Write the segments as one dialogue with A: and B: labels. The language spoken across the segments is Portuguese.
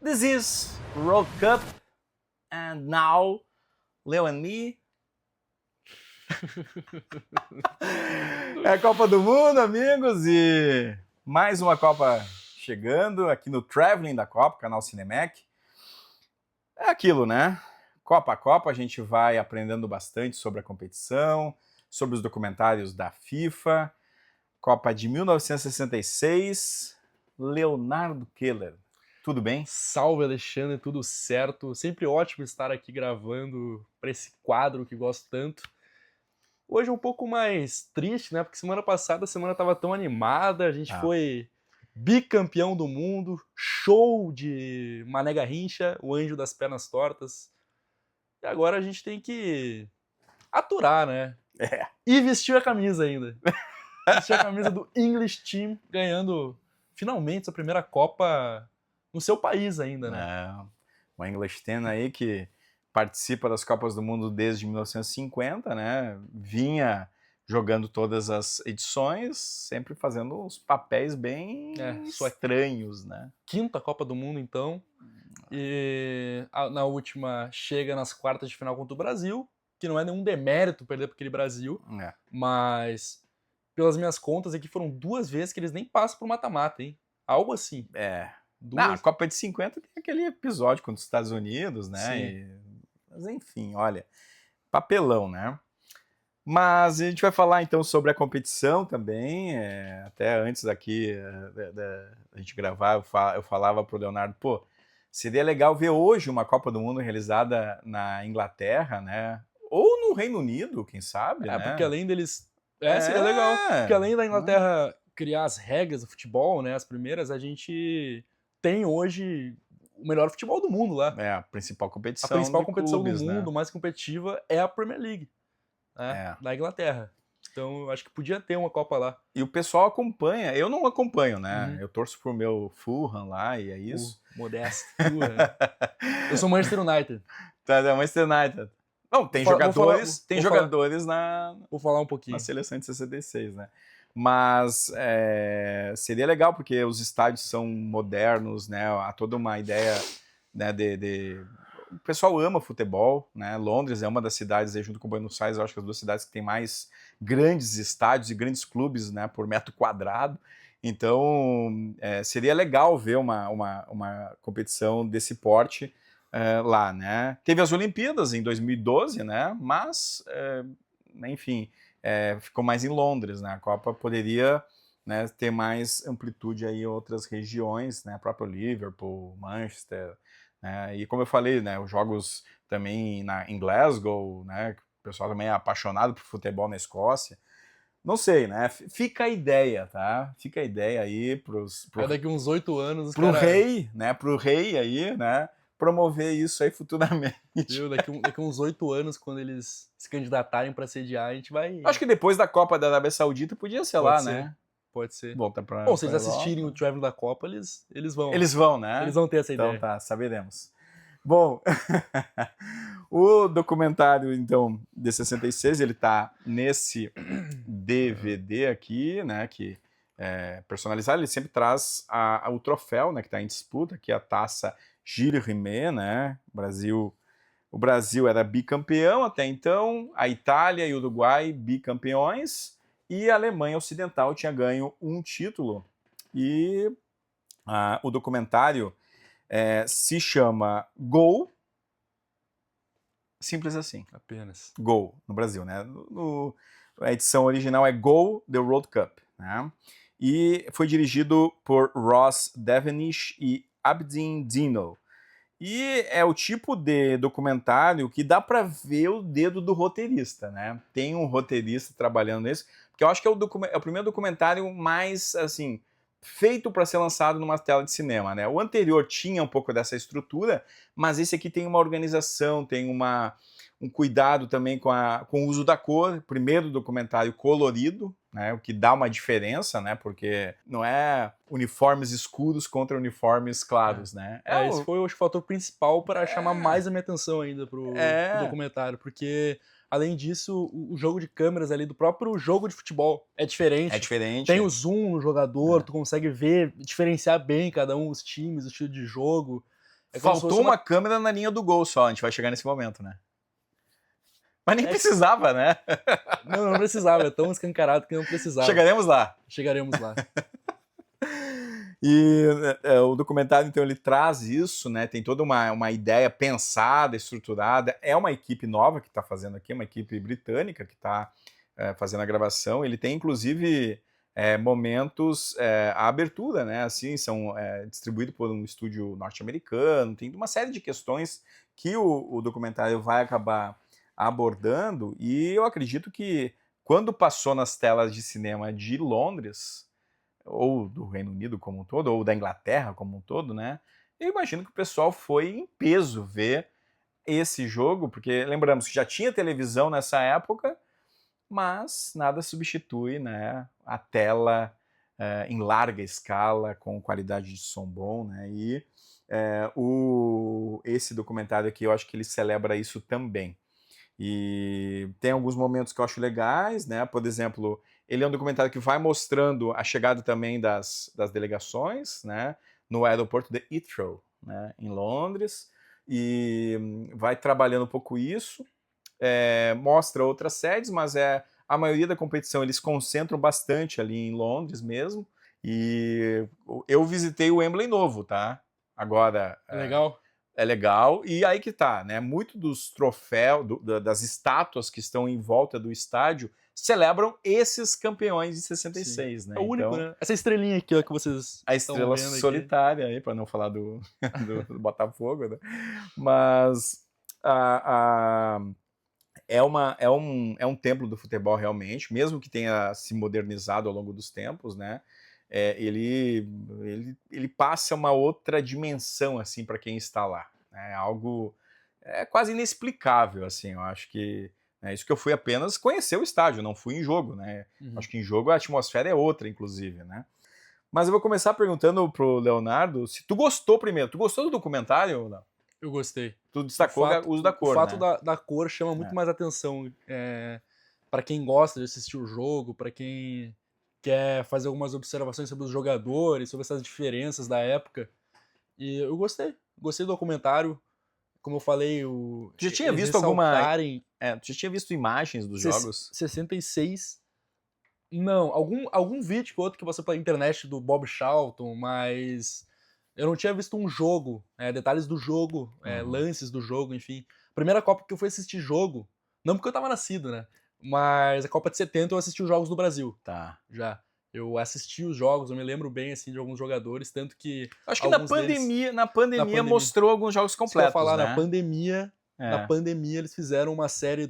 A: This is World Cup, and now, Leo and me. É a Copa do Mundo, amigos, e mais uma Copa chegando aqui no Traveling da Copa, canal Cinemec. É aquilo, né? Copa a Copa, a gente vai aprendendo bastante sobre a competição, sobre os documentários da FIFA. Copa de 1966, Leonardo Keller. Tudo bem?
B: Salve, Alexandre, tudo certo? Sempre ótimo estar aqui gravando para esse quadro que gosto tanto. Hoje é um pouco mais triste, né? Porque semana passada a semana estava tão animada, a gente foi bicampeão do mundo, show de Mané Garrincha, o anjo das pernas tortas. E agora a gente tem que aturar, né? E vestir a camisa ainda. Vestir a camisa do English Team, ganhando finalmente sua primeira Copa no seu país ainda, né?
A: O English Team aí que participa das Copas do Mundo desde 1950, né? Vinha jogando todas as edições, sempre fazendo uns papéis bem estranhos, né?
B: Quinta Copa do Mundo, então. E na última chega nas quartas de final contra o Brasil, que não é nenhum demérito perder para aquele Brasil, mas pelas minhas contas aqui foram 2 vezes que eles nem passam pro mata-mata, hein? Algo assim.
A: A Copa de 50 tem aquele episódio contra os Estados Unidos, né? Mas enfim, olha, papelão, né? Mas a gente vai falar então sobre a competição também. Até antes daqui a gente gravar, eu falava pro Leonardo, pô, seria legal ver hoje uma Copa do Mundo realizada na Inglaterra, né? Ou no Reino Unido, quem sabe, né?
B: Porque além deles... seria legal. Porque além da Inglaterra criar as regras do futebol, né, as primeiras, a gente tem hoje o melhor futebol do mundo lá.
A: A principal competição.
B: A principal competição
A: clubes,
B: do mundo,
A: né?
B: mais competitiva, é a Premier League, né, da Inglaterra. Então eu acho que podia ter uma Copa lá.
A: E o pessoal acompanha, eu não acompanho, né? Eu torço pro meu Fulham lá e é isso.
B: Modesto. Eu sou Manchester United.
A: Manchester United. Não, tem jogadores na...
B: Vou falar um pouquinho.
A: Na seleção de 66, né? Mas seria legal, porque os estádios são modernos, né? Há toda uma ideia, né, O pessoal ama futebol, né? Londres é uma das cidades, aí, junto com Buenos Aires, eu acho que as 2 cidades que tem mais grandes estádios e grandes clubes, né, por metro quadrado. Então, seria legal ver uma competição desse porte lá, né? Teve as Olimpíadas em 2012, né? Mas, enfim... ficou mais em Londres, né? A Copa poderia, né, ter mais amplitude aí em outras regiões, né? Próprio Liverpool, Manchester, né? E como eu falei, né, os jogos também em Glasgow, né? O pessoal também é apaixonado por futebol na Escócia. Não sei, né? Fica a ideia, tá? Fica a ideia aí
B: daqui uns 8 anos...
A: rei, né? Pro rei aí, né? Promover isso aí futuramente.
B: Daqui uns 8 anos, quando eles se candidatarem para sediar, a gente vai...
A: Acho que depois da Copa da Arábia Saudita podia ser lá, né?
B: Pode ser.
A: Volta pra,
B: bom, se eles assistirem o Traveling da Copa, eles vão.
A: Eles vão, né?
B: Eles vão ter essa ideia.
A: Então tá, saberemos. Bom, o documentário, então, de 66, ele tá nesse DVD aqui, né, que é personalizado, ele sempre traz o troféu, né, que tá em disputa, que é a taça Gilles Rimet, né, o Brasil era bicampeão até então, a Itália e o Uruguai bicampeões, e a Alemanha Ocidental tinha ganho um título. E o documentário se chama Gol, simples assim.
B: Apenas.
A: Gol, no Brasil, né? A edição original é Gol, The World Cup, né? E foi dirigido por Ross Devenish e Abdin Dino. E é o tipo de documentário que dá para ver o dedo do roteirista, né? Tem um roteirista trabalhando nisso, porque eu acho que é o primeiro documentário mais, assim, feito para ser lançado numa tela de cinema, né? O anterior tinha um pouco dessa estrutura, mas esse aqui tem uma organização, tem um cuidado também com o uso da cor. Primeiro documentário colorido, né, o que dá uma diferença, né, porque não é uniformes escuros contra uniformes claros, né?
B: Esse foi o fator principal para chamar mais a minha atenção ainda pro documentário, porque além disso, o jogo de câmeras ali do próprio jogo de futebol é diferente.
A: É diferente.
B: Tem o zoom no jogador, tu consegue ver, diferenciar bem cada um, os times, o estilo de jogo. É como se
A: Faltou
B: fosse
A: uma câmera na linha do gol só, a gente vai chegar nesse momento, né? Mas nem precisava, né?
B: Não precisava, é tão escancarado que não precisava.
A: Chegaremos lá.
B: Chegaremos lá.
A: E o documentário, então, ele traz isso, né? Tem toda uma ideia pensada, estruturada. É uma equipe nova que está fazendo aqui, uma equipe britânica que está fazendo a gravação. Ele tem, inclusive, momentos, a abertura, né? Assim, são distribuídos por um estúdio norte-americano. Tem uma série de questões que o documentário vai acabar abordando. E eu acredito que, quando passou nas telas de cinema de Londres, ou do Reino Unido como um todo, ou da Inglaterra como um todo, né? Eu imagino que o pessoal foi em peso ver esse jogo, porque lembramos que já tinha televisão nessa época, mas nada substitui, né, a tela em larga escala, com qualidade de som bom, né? E esse documentário aqui, eu acho que ele celebra isso também. E tem alguns momentos que eu acho legais, né? Por exemplo, ele é um documentário que vai mostrando a chegada também das delegações, né? No aeroporto de Heathrow, né? Em Londres, e vai trabalhando um pouco isso. Mostra outras sedes, mas a maioria da competição eles concentram bastante ali em Londres mesmo. E eu visitei o Wembley novo, tá? Agora,
B: É legal?
A: é legal, e aí que tá, né? Muito dos troféus, das estátuas que estão em volta do estádio celebram esses campeões de 66,
B: Sim.
A: né?
B: É o único,
A: Então,
B: né? Essa estrelinha aqui, ó, que vocês
A: a
B: estão
A: estrela
B: vendo aqui.
A: solitária aí, para não falar do Botafogo, né? Mas é um templo do futebol realmente, mesmo que tenha se modernizado ao longo dos tempos, né? Ele passa uma outra dimensão assim para quem está lá, né? Algo quase inexplicável, assim. Eu acho que isso que eu fui apenas conhecer o estádio, não fui em jogo, né? Acho que em jogo a atmosfera é outra, inclusive, né? Mas eu vou começar perguntando pro Leonardo se tu gostou primeiro. Tu gostou do documentário ou não?
B: Eu gostei.
A: Tu destacou o uso da
B: O
A: cor,
B: fato
A: né?
B: da cor chama muito mais atenção para quem gosta de assistir o jogo, para quem quer fazer algumas observações sobre os jogadores, sobre essas diferenças da época. E eu gostei. Gostei do documentário. Como eu falei,
A: Tu já tinha
B: eles
A: visto alguma...
B: ressaltarem
A: tu já tinha visto imagens dos jogos?
B: 66. Não, algum vídeo que outro que você pela internet do Bob Charlton, mas eu não tinha visto um jogo, detalhes do jogo, lances do jogo, enfim. Primeira Copa que eu fui assistir jogo, não porque eu tava nascido, né? Mas a Copa de 70 eu assisti os jogos do Brasil.
A: Tá.
B: Já. Eu assisti os jogos, eu me lembro bem assim de alguns jogadores, tanto que
A: Acho que na pandemia mostrou alguns jogos
B: isso que eu ia
A: completos,
B: falar,
A: né?
B: na pandemia eles fizeram uma série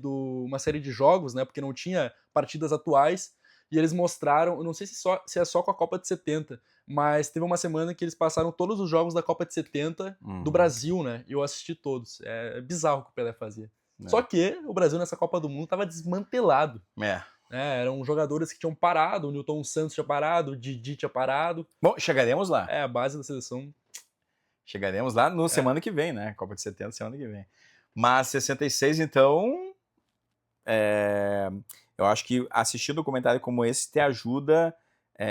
B: de jogos, né? Porque não tinha partidas atuais. E eles mostraram, eu não sei se é só com a Copa de 70, mas teve uma semana que eles passaram todos os jogos da Copa de 70 do Brasil, né? E eu assisti todos. É bizarro o que o Pelé fazia. Só que o Brasil nessa Copa do Mundo tava desmantelado. Eram jogadores que tinham parado, o Newton Santos tinha parado, o Didi tinha parado.
A: Bom, chegaremos lá.
B: A base da seleção.
A: Chegaremos lá no semana que vem, né? Copa de 70, semana que vem. Mas 66, então... eu acho que assistir um documentário como esse te ajuda...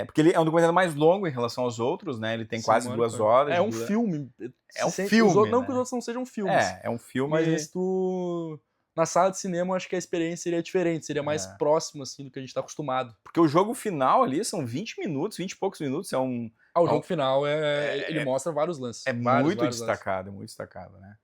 A: porque ele é um documentário mais longo em relação aos outros, né? Ele tem quase 2 horas.
B: É um filme.
A: É um filme,
B: não
A: né?
B: que os outros não sejam filmes.
A: É um filme...
B: Mas na sala de cinema, eu acho que a experiência seria diferente, seria mais próximo, assim, do que a gente tá acostumado.
A: Porque o jogo final ali são 20 minutos, 20 e poucos minutos,
B: o jogo final, ele mostra vários lances.
A: Muito destacado, né?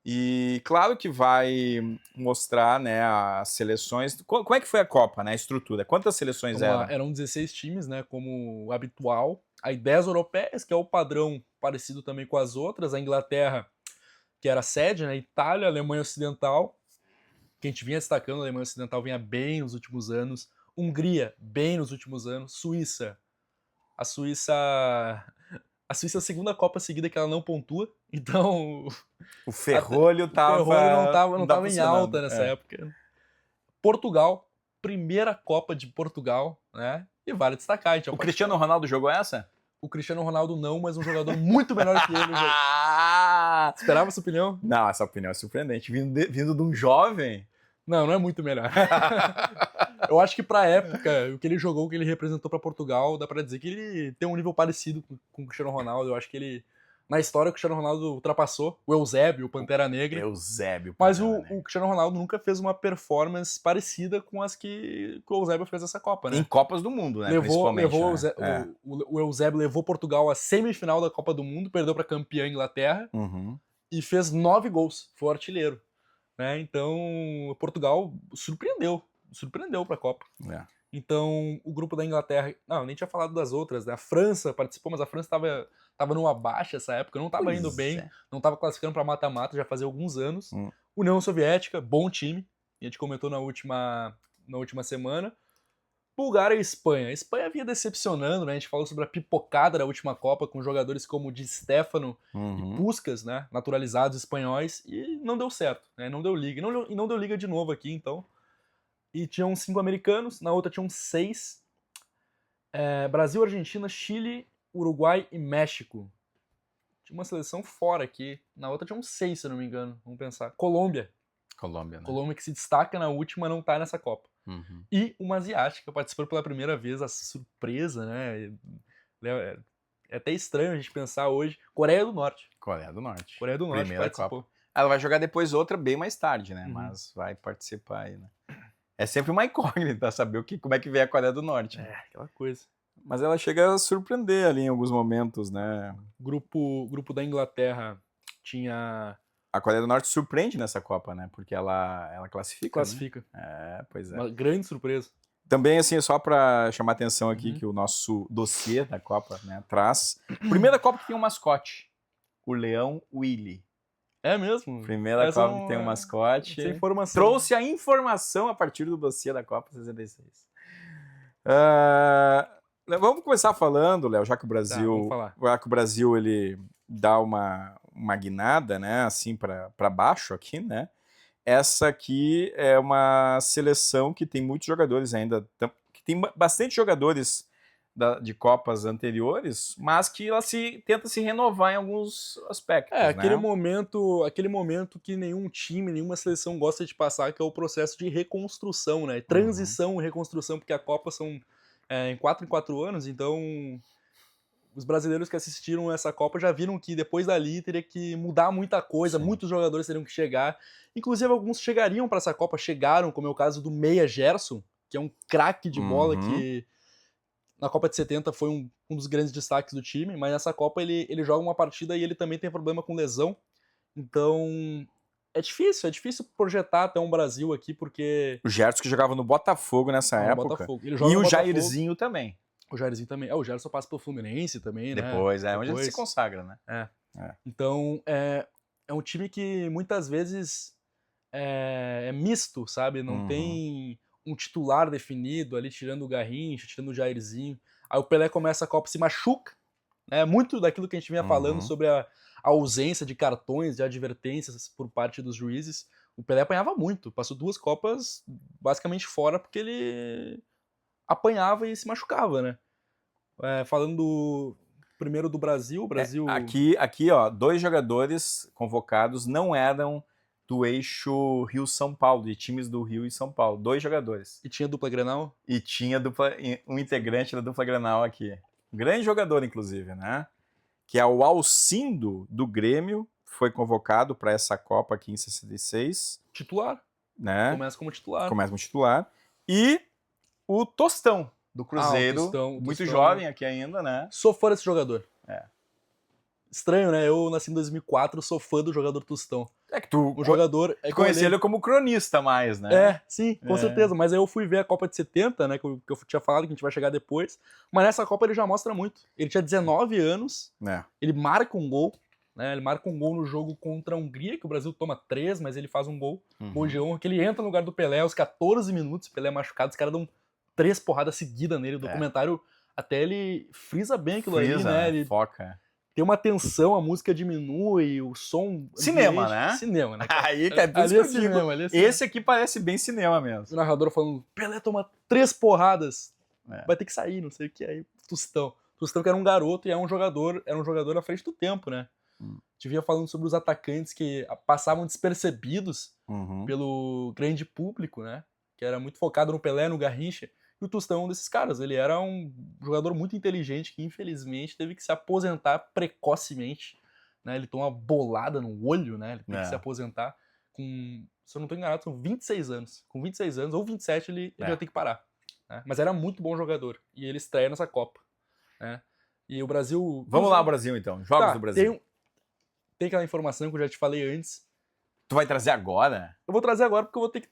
A: E claro que vai mostrar, né, as seleções. Como é que foi a Copa, né? A estrutura? Quantas seleções eram?
B: Eram 16 times, né? Como habitual. Aí 10 europeias, que é o padrão parecido também com as outras. A Inglaterra, que era a sede, né? Itália, Alemanha Ocidental, que a gente vinha destacando, a Alemanha Ocidental vinha bem nos últimos anos. Hungria, bem nos últimos anos. Suíça. A Suíça é a segunda Copa seguida que ela não pontua, então...
A: O ferrolho
B: não tava em alta nessa época. Portugal, primeira Copa de Portugal, né? E vale destacar.
A: O Cristiano Ronaldo jogou essa?
B: O Cristiano Ronaldo não, mas um jogador muito melhor que ele. Esperava essa opinião?
A: Não, essa opinião é surpreendente. Vindo de um jovem...
B: Não é muito melhor. Eu acho que pra época, o que ele jogou, o que ele representou pra Portugal, dá pra dizer que ele tem um nível parecido com o Cristiano Ronaldo. Eu acho que ele Na história, o Cristiano Ronaldo ultrapassou o Eusébio, o Pantera Negra.
A: Eusébio.
B: Mas
A: Pantera
B: o
A: Negra.
B: Cristiano Ronaldo nunca fez uma performance parecida com as que o Eusébio fez essa Copa, né?
A: Em Copas do Mundo, né?
B: Levou
A: Principalmente. Né?
B: o Eusébio levou Portugal à semifinal da Copa do Mundo, perdeu para campeã Inglaterra e fez 9 gols, foi o artilheiro. Né? Então, Portugal surpreendeu para a Copa.
A: É.
B: Então, o grupo da Inglaterra... Não, eu nem tinha falado das outras, né? A França participou, mas a França estava numa baixa essa época, não estava indo bem, não estava classificando para mata-mata já fazia alguns anos. União Soviética, bom time, a gente comentou na última semana. Bulgária e Espanha. A Espanha vinha decepcionando, né? A gente falou sobre a pipocada da última Copa com jogadores como Di Stéfano e Puskás, né? Naturalizados espanhóis, e não deu certo, né? Não deu liga. E não deu liga de novo aqui, então. E tinham 5 americanos, na outra tinham 6. Brasil, Argentina, Chile, Uruguai e México. Tinha uma seleção fora aqui. Na outra tinham 6, se eu não me engano. Vamos pensar. Colômbia.
A: Colômbia, né?
B: Colômbia que se destaca na última, não tá nessa Copa. E uma asiática participou pela primeira vez, a surpresa, né? É até estranho a gente pensar hoje. Coreia do Norte.
A: Coreia do Norte.
B: Coreia do Norte
A: Primeira
B: participou.
A: Copa. Ela vai jogar depois outra bem mais tarde, né? Mas vai participar aí, né? É sempre uma incógnita saber como é que vem a Coreia do Norte.
B: É, aquela coisa.
A: Mas ela chega a surpreender ali em alguns momentos, né?
B: Grupo da Inglaterra tinha...
A: A Coreia do Norte surpreende nessa Copa, né? Porque ela classifica.
B: Classifica.
A: Né? Pois é.
B: Uma grande surpresa.
A: Também, assim, só para chamar atenção aqui, que o nosso dossiê da Copa, né, traz. Primeira Copa que tem um mascote. O Leão Willy.
B: É mesmo?
A: Primeira Copa que tem um mascote.
B: Essa informação.
A: Trouxe a informação a partir do dossiê da Copa 66. Vamos começar falando, Léo, já que o Brasil ele dá uma guinada, né, assim para baixo aqui, né? Essa aqui é uma seleção que tem muitos jogadores ainda, que tem bastante jogadores de Copas anteriores, mas que ela tenta se renovar em alguns aspectos.
B: Aquele momento que nenhum time, nenhuma seleção gosta de passar, que é o processo de reconstrução, né? Transição e reconstrução, porque a Copa são em 4 anos, então os brasileiros que assistiram essa Copa já viram que depois dali teria que mudar muita coisa, muitos jogadores teriam que chegar. Inclusive, alguns chegariam para essa Copa, chegaram, como é o caso do Meia Gerson, que é um craque de bola que na Copa de 70 foi um dos grandes destaques do time, mas nessa Copa ele joga uma partida e ele também tem problema com lesão. Então, é difícil projetar até um Brasil aqui, porque...
A: O Gerson que jogava no Botafogo nessa época. E o Jairzinho também.
B: O Jairzinho também. O Gerson passa pelo Fluminense também,
A: Depois,
B: né?
A: Onde ele se consagra, né?
B: Então, é um time que muitas vezes é misto, sabe? Não tem um titular definido ali, tirando o Garrincha, tirando o Jairzinho. Aí o Pelé começa a Copa e se machuca, né? Muito daquilo que a gente vinha falando sobre a ausência de cartões, de advertências por parte dos juízes. O Pelé apanhava muito, passou 2 Copas basicamente fora porque ele apanhava e se machucava, né? Falando primeiro do Brasil, o Brasil...
A: Aqui, ó, 2 jogadores convocados não eram do eixo Rio-São Paulo, de times do Rio e São Paulo. 2 jogadores.
B: E tinha dupla Grenal?
A: E tinha um integrante da dupla Grenal aqui. Grande jogador, inclusive, né? Que é o Alcindo, do Grêmio, foi convocado para essa Copa aqui em 66.
B: Titular.
A: Né?
B: Começa como titular.
A: E o Tostão, do Cruzeiro.
B: Tostão,
A: muito jovem aqui ainda, né?
B: Sou fã desse jogador. Estranho, né? Eu nasci em 2004, sou fã do jogador Tostão.
A: É que tu conhecia ele como cronista mais, né?
B: Sim, com certeza. Mas aí eu fui ver a Copa de 70, né? Que eu tinha falado que a gente vai chegar depois. Mas nessa Copa ele já mostra muito. Ele tinha 19 anos, ele marca um gol, né? Ele marca um gol no jogo contra a Hungria, que o Brasil toma 3, mas ele faz um gol. Gol de honra, que ele entra no lugar do Pelé aos 14 minutos, o Pelé é machucado, os caras dão 3 porradas seguidas nele. O documentário até ele frisa bem aquilo ali, né? Ele
A: foca.
B: Tem uma tensão, a música diminui, o som...
A: Cinema, né?
B: Cinema, né?
A: Aí, cara,
B: ali é cinema.
A: Esse aqui parece bem cinema mesmo.
B: O narrador falando, Pelé toma 3 porradas, vai ter que sair, não sei o que. Aí, Tostão que era um garoto e era um jogador à frente do tempo, né? A gente vinha falando sobre os atacantes que passavam despercebidos pelo grande público, né? Que era muito focado no Pelé, no Garrincha. E o Tostão é um desses caras. Ele era um jogador muito inteligente que, infelizmente, teve que se aposentar precocemente né? Ele toma uma bolada no olho, né? Ele tem que
A: É.
B: se aposentar com, se eu não estou enganado, são 26 anos. Com 26 anos ou 27 ele vai ter que parar. Né? Mas era muito bom jogador. E ele estreia nessa Copa. Né? E o Brasil...
A: Vamos lá, Brasil, então. Jogos do Brasil.
B: Tem aquela informação que eu já te falei antes.
A: Tu vai trazer agora?
B: Eu vou trazer agora porque eu vou ter que...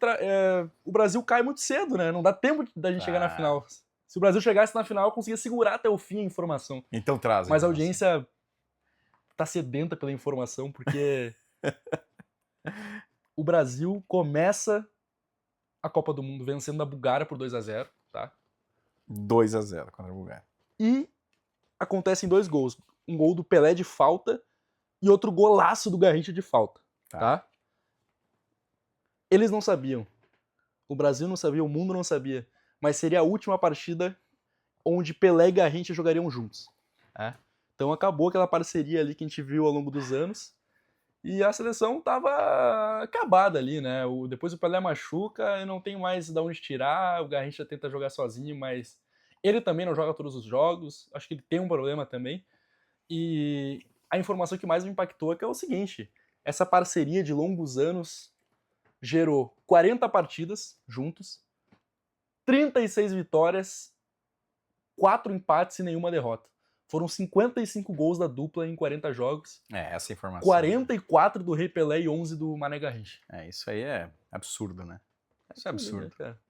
B: o Brasil cai muito cedo, né? Não dá tempo da gente chegar na final. Se o Brasil chegasse na final, eu conseguia segurar até o fim a informação.
A: Então traz.
B: Mas a audiência tá sedenta pela informação, porque o Brasil começa a Copa do Mundo vencendo a Bulgária por 2-0, tá?
A: 2-0 contra a Bulgária.
B: E acontecem 2 gols. Um gol do Pelé de falta e outro golaço do Garrincha de falta, tá? Eles não sabiam. O Brasil não sabia, o mundo não sabia. Mas seria a última partida onde Pelé e Garrincha jogariam juntos. Tá? Então acabou aquela parceria ali que a gente viu ao longo dos anos. E a seleção tava acabada ali, né? Depois o Pelé machuca e não tem mais de onde tirar. O Garrincha tenta jogar sozinho, mas ele também não joga todos os jogos. Acho que ele tem um problema também. E a informação que mais me impactou é que é o seguinte: essa parceria de longos anos gerou 40 partidas juntos, 36 vitórias, 4 empates e nenhuma derrota. Foram 55 gols da dupla em 40 jogos.
A: Essa informação.
B: 44 do Rei Pelé e 11 do Mané Garrincha.
A: Isso aí é absurdo, né? Isso é absurdo.
B: Cara.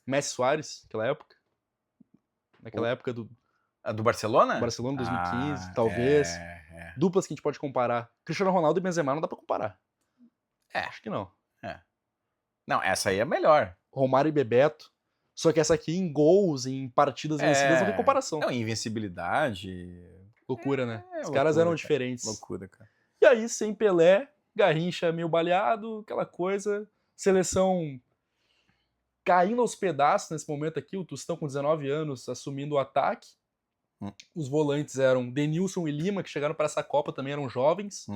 B: Messi Suárez, naquela época. Naquela época do...
A: A do Barcelona?
B: Barcelona 2015, talvez. Duplas que a gente pode comparar. Cristiano Ronaldo e Benzema não dá pra comparar. Acho que não.
A: Não, essa aí é melhor.
B: Romário e Bebeto. Só que essa aqui em gols, em partidas vencidas, não tem comparação.
A: Não, invencibilidade.
B: Loucura, né? Os
A: loucura,
B: caras eram
A: cara.
B: diferentes.
A: Loucura, cara.
B: E aí, sem Pelé, Garrincha meio baleado, aquela coisa. Seleção caindo aos pedaços nesse momento aqui. O Tostão com 19 anos assumindo o ataque. Os volantes eram Denilson e Lima, que chegaram para essa Copa, também eram jovens.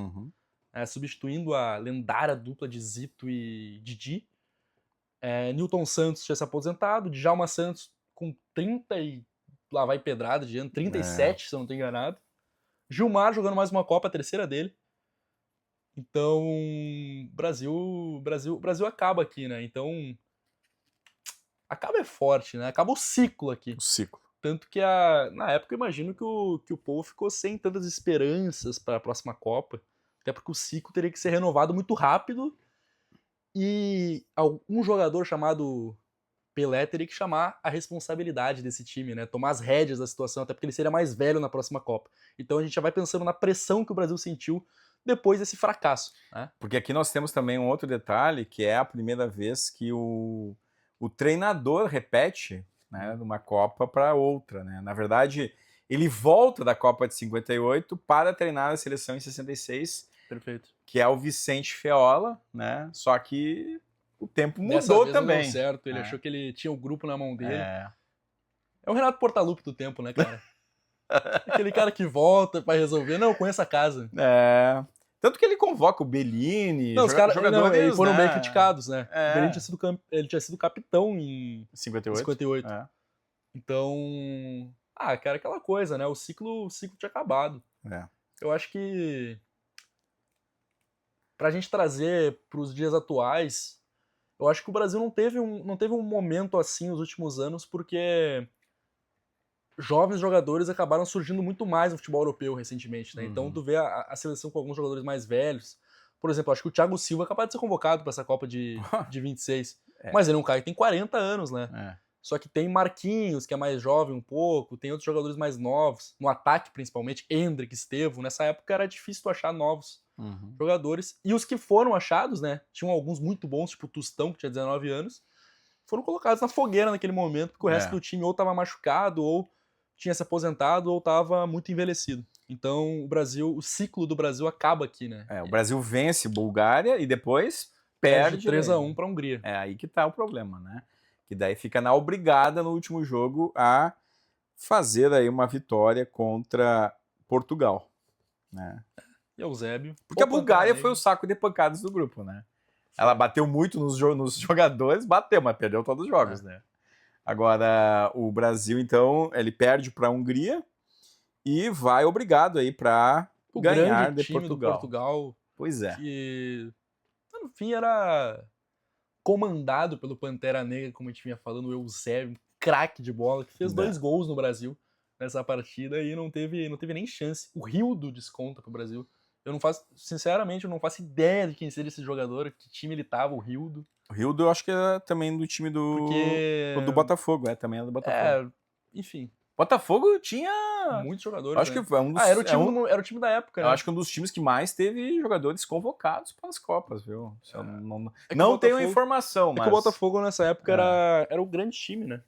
B: Substituindo a lendária dupla de Zito e Didi. Nilton Santos tinha se aposentado, Djalma Santos com 30 e lá vai pedrada de ano, 37, se eu não estou enganado. Gilmar jogando mais uma Copa, a terceira dele. Então, Brasil acaba aqui, né? Então, acaba é forte, né? Acaba o ciclo aqui.
A: O ciclo.
B: Tanto que na época eu imagino que o povo ficou sem tantas esperanças para a próxima Copa. Até porque o ciclo teria que ser renovado muito rápido. E um jogador chamado Pelé teria que chamar a responsabilidade desse time, né? Tomar as rédeas da situação, até porque ele seria mais velho na próxima Copa. Então a gente já vai pensando na pressão que o Brasil sentiu depois desse fracasso. Né?
A: Porque aqui nós temos também um outro detalhe, que é a primeira vez que o treinador repete, né, de uma Copa para outra. Né? Na verdade, ele volta da Copa de 58 para treinar a seleção em 66.
B: Perfeito.
A: Que é o Vicente Feola, né? Só que o tempo mudou
B: Dessa vez
A: também.
B: Não deu certo, ele achou que ele tinha o grupo na mão dele. É o Renato Portaluppi do tempo, né, cara? Aquele cara que volta pra resolver. Não, eu conheço a casa.
A: Tanto que ele convoca o Bellini,
B: os caras
A: jogadores,
B: foram
A: né?
B: bem criticados, né? O Bellini tinha sido capitão em
A: 58.
B: Então, cara, aquela coisa, né? O ciclo tinha acabado. Eu acho que pra gente trazer pros dias atuais, eu acho que o Brasil não teve um momento assim nos últimos anos, porque jovens jogadores acabaram surgindo muito mais no futebol europeu recentemente, né? Então tu vê a seleção com alguns jogadores mais velhos. Por exemplo, acho que o Thiago Silva é capaz de ser convocado para essa Copa de 26. Mas ele é um cara que tem 40 anos, né? Só que tem Marquinhos, que é mais jovem um pouco, tem outros jogadores mais novos, no ataque principalmente, Endrick, Estevão. Nessa época era difícil tu achar novos jogadores. E os que foram achados, né? Tinham alguns muito bons, tipo o Tostão, que tinha 19 anos, foram colocados na fogueira naquele momento, porque o resto do time ou estava machucado, ou tinha se aposentado, ou estava muito envelhecido. Então o ciclo do Brasil acaba aqui, né?
A: O Brasil vence Bulgária e depois perde
B: 3-1 para a Hungria.
A: É aí que tá o problema, né? Que daí fica na obrigada no último jogo a fazer aí uma vitória contra Portugal, né?
B: E Eusébio.
A: Porque a Bulgária foi o saco de pancadas do grupo, né? Ela bateu muito nos jogadores, bateu, mas perdeu todos os jogos, né? Agora, o Brasil, então, ele perde para a Hungria e vai obrigado aí para
B: O
A: ganhar
B: grande
A: de
B: time do Portugal,
A: Pois é.
B: que no fim era comandado pelo Pantera Negra, como a gente vinha falando, o Eusébio, um craque de bola, que fez 2 gols no Brasil nessa partida e não teve nem chance. O Rildo desconta pro Brasil. Sinceramente, eu não faço ideia de quem seria esse jogador, que time ele tava, o Rildo.
A: O Rildo eu acho que é também do time do Botafogo, também é do Botafogo.
B: Enfim.
A: Botafogo tinha
B: muitos jogadores.
A: Acho que foi um dos.
B: Era o time da época, né?
A: Eu acho que um dos times que mais teve jogadores convocados para as Copas, viu?
B: É
A: não tenho informação, mas.
B: É que o Botafogo nessa época era o grande time, né?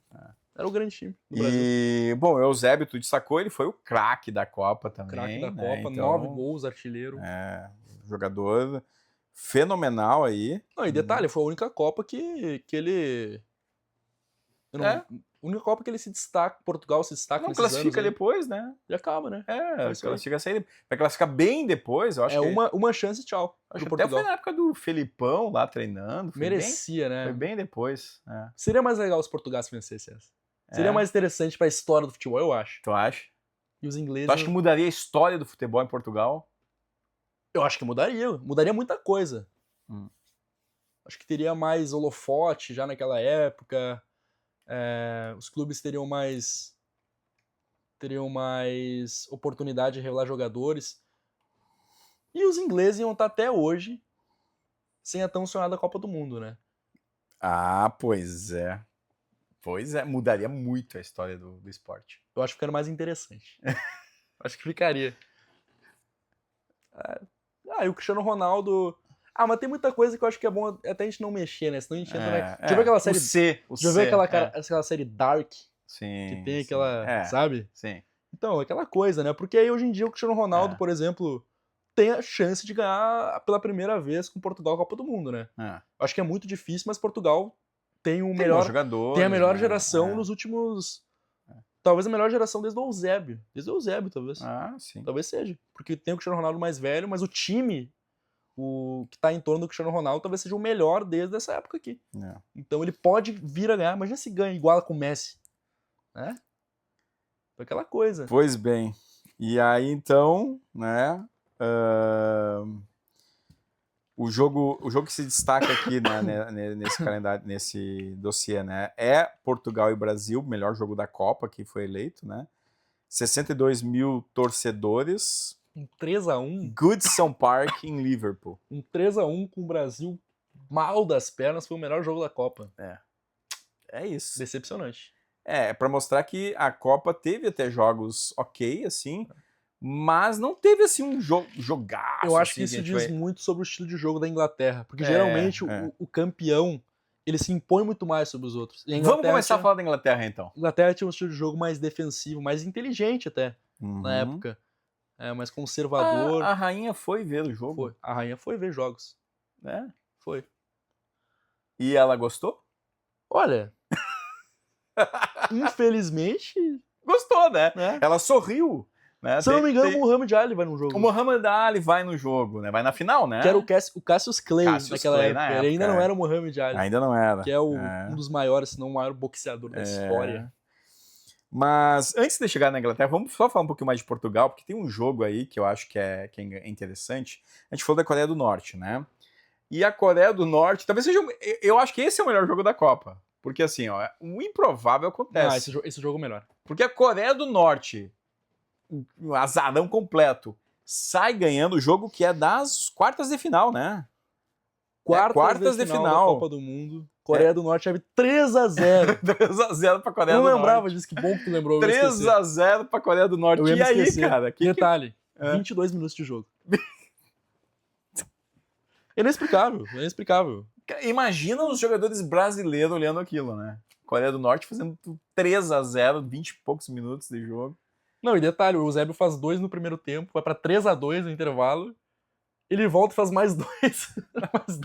B: Era o grande time do Brasil.
A: E, bom, o Eusébio, tu destacou, ele foi o craque da Copa também.
B: Craque da
A: né?
B: Copa,
A: Então,
B: 9 gols, artilheiro.
A: Jogador fenomenal aí.
B: Não, e detalhe, foi a única Copa que ele. A única Copa que ele se destaca, Portugal se destaca.
A: Não classifica depois, né?
B: E acaba, né?
A: Vai classificar bem depois, eu acho que.
B: Uma chance, tchau.
A: Acho que até foi na época do Felipão lá treinando.
B: Merecia, né?
A: Foi bem depois.
B: Seria mais legal se Portugal vencesse essa. Seria mais interessante pra história do futebol, eu acho.
A: Tu acha?
B: E os ingleses.
A: Tu acha que mudaria a história do futebol em Portugal?
B: Eu acho que mudaria. Mudaria muita coisa. Acho que teria mais holofote já naquela época. Os clubes teriam mais oportunidade de revelar jogadores. E os ingleses iam estar até hoje sem a tão sonhada Copa do Mundo, né?
A: Ah, pois é. Pois é, mudaria muito a história do esporte.
B: Eu acho que ficaria mais interessante. Acho que ficaria. E o Cristiano Ronaldo... mas tem muita coisa que eu acho que é bom até a gente não mexer, né? Senão a gente entra... Já viu aquela série... Já viu aquela série Dark?
A: Sim.
B: Que tem aquela... Sabe?
A: Sim.
B: Então, aquela coisa, né? Porque aí hoje em dia o Cristiano Ronaldo, por exemplo, tem a chance de ganhar pela primeira vez com Portugal a Copa do Mundo, né? Acho que é muito difícil, mas Portugal tem o melhor... Tem a melhor geração nos últimos... Talvez a melhor geração desde o Eusébio. Desde o Eusébio, talvez.
A: Sim.
B: Talvez seja. Porque tem o Cristiano Ronaldo mais velho, mas o time... O que tá em torno do Cristiano Ronaldo talvez seja o melhor desde essa época aqui. Então ele pode vir a ganhar. Imagina se ganha igual com o Messi. Né? Aquela coisa.
A: Pois bem. E aí, então, né? O jogo que se destaca aqui, né, nesse calendário, nesse dossiê, né? É Portugal e Brasil, o melhor jogo da Copa que foi eleito, né? 62 mil torcedores.
B: Um 3-1.
A: Goodson Park em Liverpool.
B: Um 3-1 com o Brasil mal das pernas foi o melhor jogo da Copa.
A: É isso.
B: Decepcionante.
A: Pra mostrar que a Copa teve até jogos ok, assim, mas não teve, assim, um jogaço.
B: Eu acho
A: assim,
B: que isso diz muito sobre o estilo de jogo da Inglaterra, porque geralmente o campeão, ele se impõe muito mais sobre os outros.
A: Vamos começar a falar da Inglaterra, então.
B: A Inglaterra tinha um estilo de jogo mais defensivo, mais inteligente até, na época. Mais conservador.
A: A rainha foi ver o jogo?
B: A rainha foi ver jogos. Foi.
A: E ela gostou?
B: Olha, infelizmente...
A: Gostou, né? Ela sorriu. Né?
B: Se eu não me engano, o Muhammad Ali vai no jogo.
A: O Muhammad Ali vai no jogo, né? Vai na final, né?
B: Que era o Cassius Clay naquela época. Ele ainda não era o Muhammad Ali.
A: Ainda não era.
B: Que é um dos maiores, se não o maior boxeador da história.
A: Mas antes de chegar na Inglaterra, vamos só falar um pouquinho mais de Portugal, porque tem um jogo aí que eu acho que é interessante. A gente falou da Coreia do Norte, né? E a Coreia do Norte, talvez seja... Eu acho que esse é o melhor jogo da Copa. Porque assim, ó, o improvável acontece.
B: Esse jogo é melhor.
A: Porque a Coreia do Norte, um azarão completo, sai ganhando o jogo que é das quartas de final, né?
B: Quartas de final da Copa do Mundo. Coreia do Norte teve 3-0.
A: 3-0 pra Coreia do Norte.
B: Eu não lembrava disso, que bom que tu lembrou.
A: 3-0 pra Coreia do Norte. E aí, cara?
B: Detalhe, 22 minutos de jogo. É inexplicável.
A: Imagina os jogadores brasileiros olhando aquilo, né? Coreia do Norte fazendo 3-0, 20 e poucos minutos de jogo.
B: Não, e detalhe, o Eusébio faz 2 no primeiro tempo, vai pra 3-2 no intervalo. Ele volta e faz mais 2.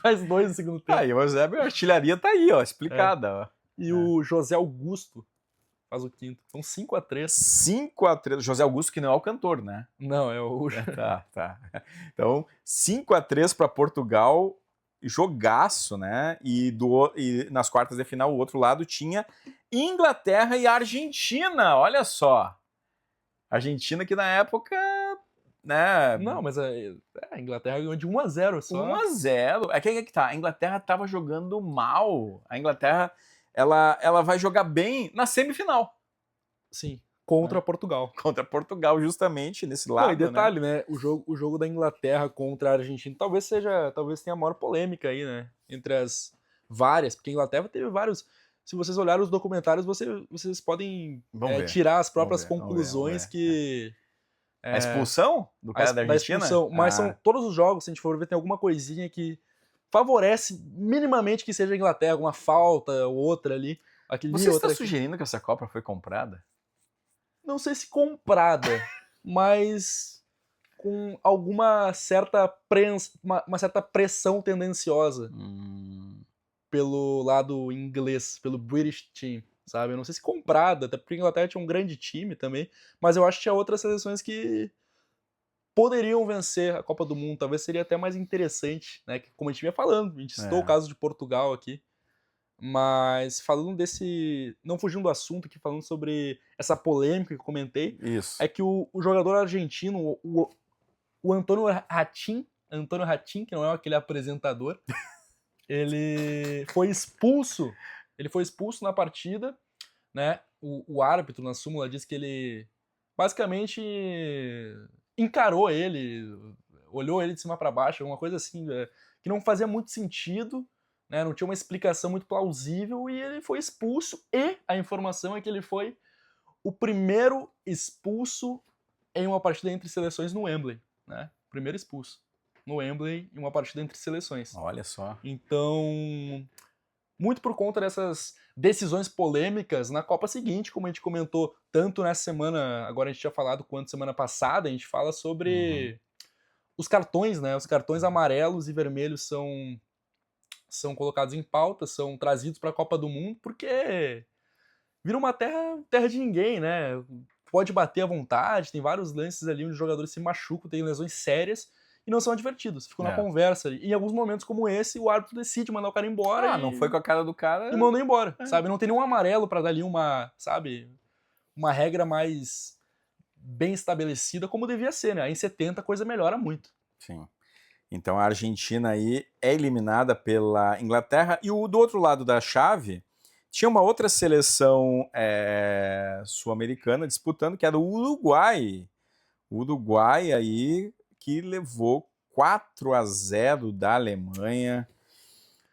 B: mais 2 no segundo tempo.
A: E o Eusébio, a artilharia tá aí, ó, explicada. Ó.
B: E o José Augusto faz o quinto. Então 5-3.
A: 5-3. José Augusto, que não é o cantor, né?
B: Não, é o...
A: Tá. Então, 5-3 para Portugal, jogaço, né? E nas quartas de final, o outro lado tinha Inglaterra e Argentina, olha só. Argentina que na época né?
B: Não, mas a Inglaterra ganhou de 1-0 só.
A: 1-0. É que tá. A Inglaterra tava jogando mal. A Inglaterra, ela vai jogar bem na semifinal.
B: Sim, contra Portugal.
A: Contra Portugal, justamente, nesse lado,
B: Não, e detalhe, né? O jogo da Inglaterra contra a Argentina talvez tenha a maior polêmica aí, né? Entre as várias, porque a Inglaterra teve vários. Se vocês olharem os documentários, vocês podem tirar as próprias conclusões que.
A: A expulsão do cara da Argentina?
B: Expulsão, mas são todos os jogos, se a gente for ver, tem alguma coisinha que favorece minimamente que seja a Inglaterra, alguma falta ou outra ali.
A: Você está sugerindo que essa Copa foi comprada?
B: Não sei se comprada, mas com alguma certa uma certa pressão tendenciosa pelo lado inglês, pelo British Team, sabe? Eu não sei se comprada, até porque a Inglaterra tinha um grande time também, mas eu acho que tinha outras seleções que poderiam vencer a Copa do Mundo, talvez seria até mais interessante, né? Como a gente vinha falando, a gente citou o caso de Portugal aqui, mas falando desse, não fugindo do assunto aqui, falando sobre essa polêmica que eu comentei,
A: isso,
B: é que o jogador argentino, o Antônio Ratin, que não é aquele apresentador, ele foi expulso na partida, né? O árbitro na súmula disse que ele basicamente encarou ele, olhou ele de cima para baixo, alguma coisa assim, que não fazia muito sentido, né? Não tinha uma explicação muito plausível e ele foi expulso. E a informação é que ele foi o primeiro expulso em uma partida entre seleções no Wembley, né? Primeiro expulso no Wembley em uma partida entre seleções.
A: Olha só.
B: Então, muito por conta dessas decisões polêmicas na Copa seguinte, como a gente comentou tanto nessa semana, agora a gente tinha falado quanto semana passada, a gente fala sobre os cartões, né? Os cartões amarelos e vermelhos são colocados em pauta, são trazidos para a Copa do Mundo, porque vira uma terra de ninguém, né? Pode bater à vontade, tem vários lances ali onde os jogadores se machucam, tem lesões sérias e não são advertidos, ficam na conversa ali. E em alguns momentos como esse, o árbitro decide mandar o cara embora.
A: Não foi com a cara do cara.
B: E mandou embora, sabe? Não tem nenhum amarelo para dar ali uma regra mais bem estabelecida como devia ser, né? Aí em 70 a coisa melhora muito.
A: Sim. Então a Argentina aí é eliminada pela Inglaterra e do outro lado da chave tinha uma outra seleção sul-americana disputando, que era o Uruguai. O Uruguai aí que levou 4-0 da Alemanha.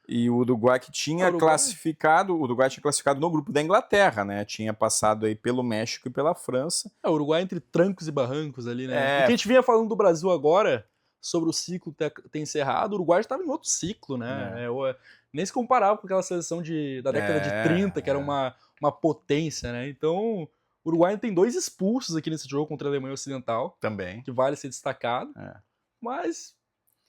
A: E o Uruguai que tinha classificado, o Uruguai tinha classificado no grupo da Inglaterra, né? Tinha passado aí pelo México e pela França.
B: O Uruguai entre trancos e barrancos ali, né? Porque a gente vinha falando do Brasil agora, sobre o ciclo ter encerrado, o Uruguai estava em outro ciclo, né? Nem se comparava com aquela seleção da década de 30, que era uma potência, né? Então, o Uruguai tem 2 expulsos aqui nesse jogo contra a Alemanha Ocidental.
A: Também.
B: Que vale ser destacado. Mas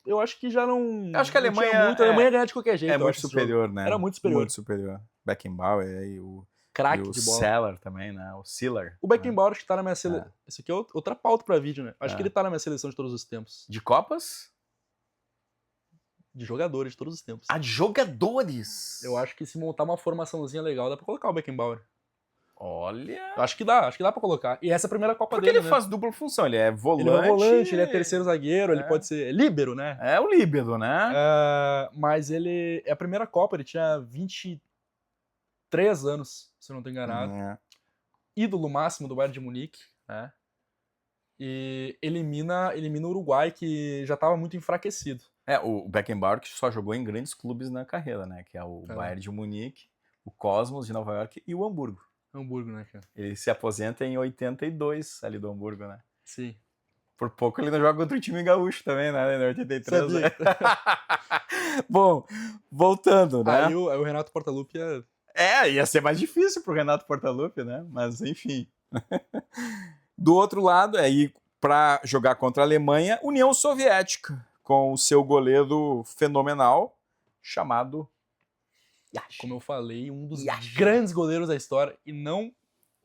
B: eu acho que já não.
A: Eu acho que a Alemanha.
B: A Alemanha ia ganhar de qualquer jeito.
A: É muito superior, né?
B: Era muito superior.
A: Muito superior. Beckenbauer e o.
B: Craque
A: de
B: bola.
A: O Seller também, né? O Siller.
B: O Beckenbauer acho que tá na minha seleção. Isso aqui é outra pauta pra vídeo, né? Acho que ele tá na minha seleção de todos os tempos.
A: De Copas?
B: De jogadores de todos os tempos.
A: De jogadores?
B: Eu acho que se montar uma formaçãozinha legal, dá pra colocar o Beckenbauer.
A: Olha.
B: Acho que dá pra colocar. E essa é a primeira Copa
A: Porque
B: dele.
A: Porque ele faz dupla função. Ele é volante.
B: Ele é volante, ele é terceiro zagueiro, ele pode ser líbero, né?
A: É o líbero, né?
B: Mas ele. É a primeira Copa, ele tinha 23 anos, se eu não tô enganado. Ídolo máximo do Bayern de Munique, né? E elimina o Uruguai, que já estava muito enfraquecido.
A: O Beckenbauer que só jogou em grandes clubes na carreira, né? Que é o Bayern de Munique, o Cosmos de Nova York e o Hamburgo.
B: Hamburgo, né, cara?
A: Ele se aposenta em 82 ali do Hamburgo, né?
B: Sim.
A: Por pouco ele não joga contra o time gaúcho também, né? Em 83. Né? Bom, voltando, né?
B: Aí o Renato Portaluppi
A: ia ser mais difícil pro Renato Portaluppi, né? Mas enfim. Do outro lado, aí para jogar contra a Alemanha, União Soviética, com o seu goleiro fenomenal, chamado Yashin.
B: Como eu falei, um dos grandes goleiros da história, e não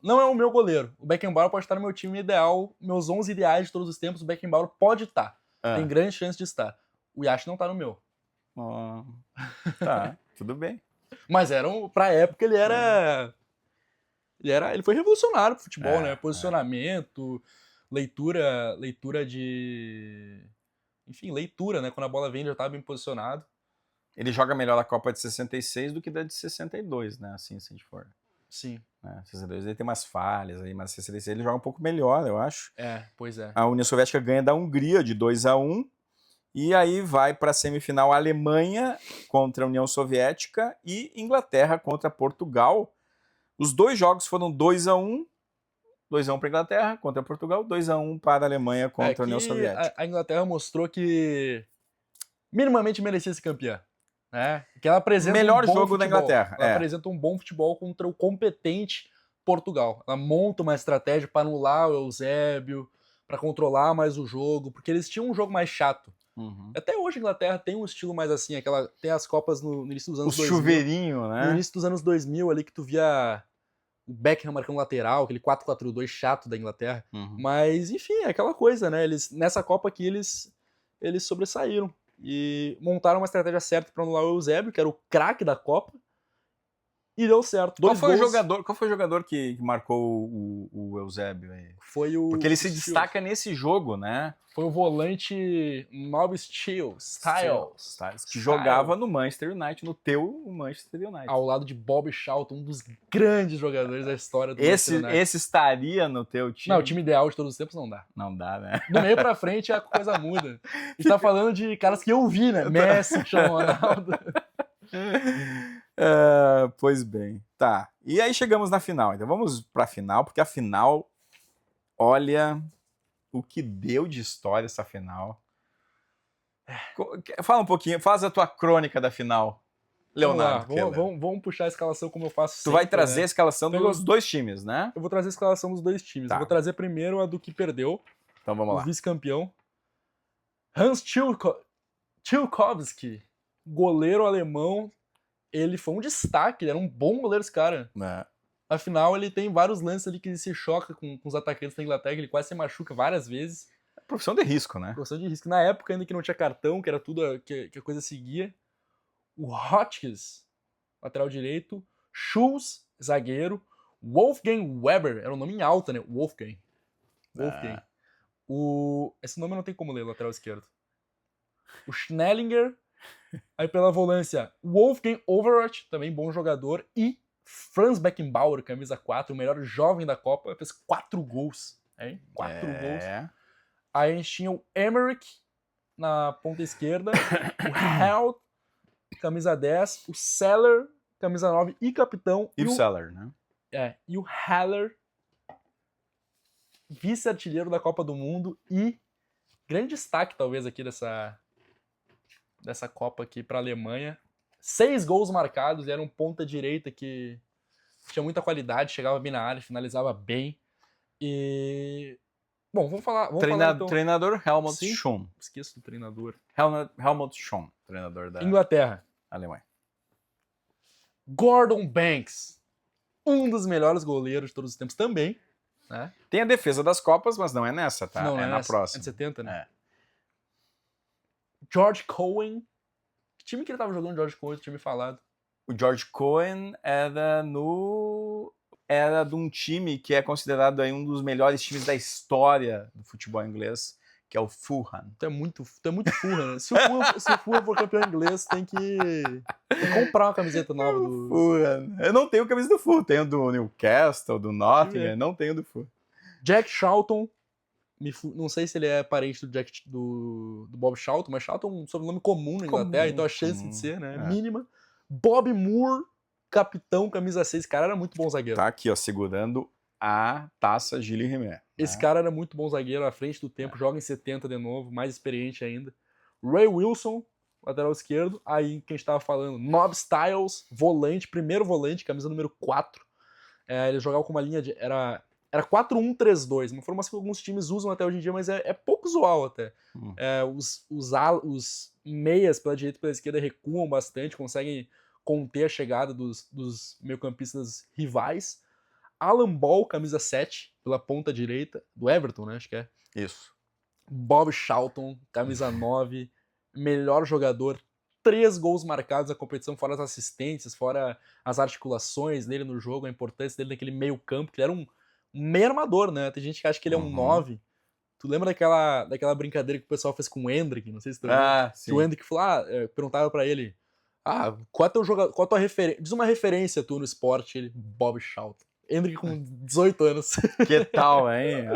B: é o meu goleiro. O Beckenbauer pode estar no meu time ideal, meus 11 ideais de todos os tempos, o Beckenbauer pode estar. Tem grande chance de estar. O Yashin não tá no meu.
A: Tá, tudo bem.
B: Mas pra época ele era... Ele foi revolucionário pro futebol, né? Posicionamento, leitura de... Enfim, leitura, né? Quando a bola vem, ele já tá bem posicionado.
A: Ele joga melhor a Copa de 66 do que da de 62, né? Assim, se a gente for.
B: Sim.
A: 62 ele tem umas falhas aí, mas 66 ele joga um pouco melhor, eu acho.
B: Pois é.
A: A União Soviética ganha da Hungria de 2-1 e aí vai para a semifinal Alemanha contra a União Soviética e Inglaterra contra Portugal. Os dois jogos foram 2-1. 2-1 para a Inglaterra contra Portugal, 2-1 para a Alemanha contra a União Soviética.
B: A Inglaterra mostrou que minimamente merecia ser campeã. Que ela apresenta
A: melhor
B: um bom
A: jogo
B: futebol.
A: da Inglaterra.
B: Ela apresenta um bom futebol contra o competente Portugal. Ela monta uma estratégia para anular o Eusébio, para controlar mais o jogo, porque eles tinham um jogo mais chato. Até hoje a Inglaterra tem um estilo mais assim, tem as Copas no início dos anos 2000.
A: O chuveirinho, né?
B: No início dos anos 2000 ali que tu via o Beckham marcando lateral, aquele 4-4-2 chato da Inglaterra. Mas, enfim, é aquela coisa, né? Nessa Copa aqui, eles sobressaíram. E montaram uma estratégia certa para anular o Eusébio, que era o craque da Copa. E deu certo.
A: Qual foi o jogador que marcou o Eusébio aí? Porque ele se destaca nesse jogo, né?
B: Foi o volante Nob Styles,
A: que jogava no Manchester United, no teu Manchester United.
B: Ao lado de Bob Charlton, um dos grandes jogadores da história do Manchester United.
A: Esse estaria no teu time?
B: Não, o time ideal de todos os tempos não dá.
A: Não dá, né?
B: Do meio pra frente a coisa muda. A gente tá falando de caras que eu vi, né? Messi, Cristiano Ronaldo.
A: Pois bem, tá. E aí chegamos na final. Então vamos pra final, porque a final, olha o que deu de história essa final. Fala um pouquinho, faz a tua crônica da final, Leonardo.
B: Vamos puxar a escalação como eu faço sempre.
A: Tu vai trazer a escalação dos dois times, né?
B: Eu vou trazer a escalação dos dois times.
A: Tá.
B: Eu vou trazer primeiro a do que perdeu.
A: Então vamos lá.
B: O vice-campeão. Hans Chilkowski, goleiro alemão. Ele foi um destaque, ele era um bom goleiro esse cara. Afinal, ele tem vários lances ali que ele se choca com os atacantes da Inglaterra, ele quase se machuca várias vezes.
A: Profissão de risco, né?
B: Profissão de risco. Na época, ainda que não tinha cartão, que era tudo que a coisa seguia. O Hotchkiss, lateral direito. Schulz, zagueiro. Wolfgang Weber, era um nome em alta, né? Wolfgang. Esse nome não tem como ler, lateral esquerdo. O Schnellinger. Aí pela volância, Wolfgang Overath, também bom jogador. E Franz Beckenbauer, camisa 4, o melhor jovem da Copa. Fez 4 gols. 4 gols. Aí a gente tinha o Emmerich na ponta esquerda. O Held, camisa 10. O Seller, camisa 9 e capitão.
A: E o Seller, né?
B: E o Haller, vice-artilheiro da Copa do Mundo. E grande destaque, talvez, aqui dessa Copa aqui para a Alemanha. 6 gols marcados, e era um ponta direita que tinha muita qualidade, chegava bem na área, finalizava bem. E... Bom, vamos falar então...
A: Treinador Helmut Schön.
B: Esqueço do treinador.
A: Helmut Schön, treinador da
B: Inglaterra.
A: Alemanha.
B: Gordon Banks, um dos melhores goleiros de todos os tempos também. Né?
A: Tem a defesa das Copas, mas não é nessa, tá?
B: Não,
A: é na próxima.
B: É de 70, né? George Cohen. Que time que ele tava jogando, George Cohen? Tu tinha me falado.
A: O George Cohen era de um time que é considerado aí um dos melhores times da história do futebol inglês, que é o Fulham.
B: Tu é muito Fulham, né? Se o Fulham for campeão inglês, tem que comprar uma camiseta nova do
A: Fulham. Eu não tenho camisa do Fulham, tenho do Newcastle, do Nottingham, não tenho do Fulham.
B: Jack Charlton. Não sei se ele é parente do Bob Charlton, mas Charlton é um sobrenome comum na Inglaterra, então a chance de ser, né? Mínima. Bob Moore, capitão, camisa 6. Esse cara era muito bom zagueiro.
A: Tá aqui, ó, segurando a taça Gilles Rimet.
B: Esse cara era muito bom zagueiro, à frente do tempo, joga em 70 de novo, mais experiente ainda. Ray Wilson, lateral esquerdo. Aí, quem estava falando, Nob Styles, volante, primeiro volante, camisa número 4. Ele jogava com uma linha de... Era 4-1-3-2, uma formação que alguns times usam até hoje em dia, mas é pouco usual até. Os meias pela direita e pela esquerda recuam bastante, conseguem conter a chegada dos meio-campistas rivais. Alan Ball, camisa 7, pela ponta direita, do Everton, né? Acho que é.
A: Isso.
B: Bob Charlton, camisa 9, melhor jogador, 3 gols marcados na competição, fora as assistências, fora as articulações dele no jogo, a importância dele naquele meio-campo, que ele era um meio armador, né? Tem gente que acha que ele é um 9, Tu lembra daquela brincadeira que o pessoal fez com o Endrick? Não sei se tu lembra. Que
A: sim.
B: o Endrick falou, perguntaram pra ele, qual é a tua referência? Diz uma referência tu no esporte, ele, Bob Charlton. Endrick com 18 anos.
A: Que tal, hein?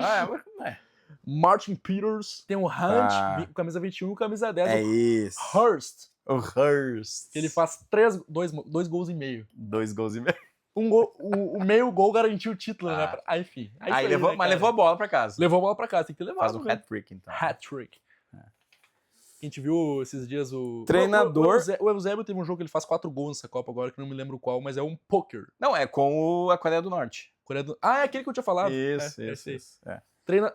B: Martin Peters, tem o Hunt, camisa 21 e camisa 10.
A: É
B: o
A: isso.
B: Hurst,
A: O Hurst.
B: que ele faz dois gols e meio.
A: 2 gols e meio.
B: O meio gol garantiu o título, né? Enfim.
A: Aí levou, mas levou a bola pra casa.
B: Levou a bola pra casa, tem que levar.
A: Faz um hat-trick, então.
B: Hat-trick. A gente viu esses dias o...
A: Treinador...
B: O Eusébio teve um jogo que ele faz 4 gols nessa Copa agora, que não me lembro qual, mas é um poker.
A: Não, é com a Coreia do Norte.
B: É aquele que eu tinha falado.
A: Isso.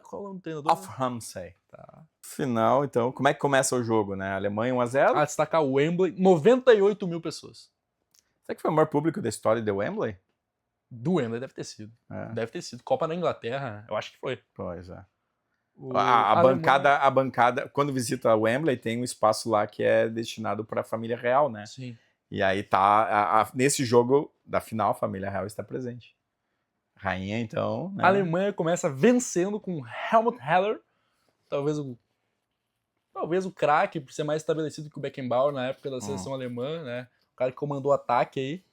B: Qual é o nome do treinador?
A: Of Ramsey. Tá. Final, então, como é que começa o jogo, né? Alemanha 1-0.
B: Destacar o Wembley, 98 mil pessoas.
A: Será que foi o maior público da história de Wembley?
B: Do Wembley deve ter sido. Deve ter sido. Copa na Inglaterra, eu acho que foi.
A: Pois é. A bancada, quando visita a Wembley, tem um espaço lá que é destinado para a família real, né?
B: Sim.
A: E aí nesse jogo da final, a família real está presente. Rainha, então... Né?
B: A Alemanha começa vencendo com Helmut Haller, talvez o craque, por ser mais estabelecido que o Beckenbauer na época da seleção alemã, né? O cara que comandou o ataque aí.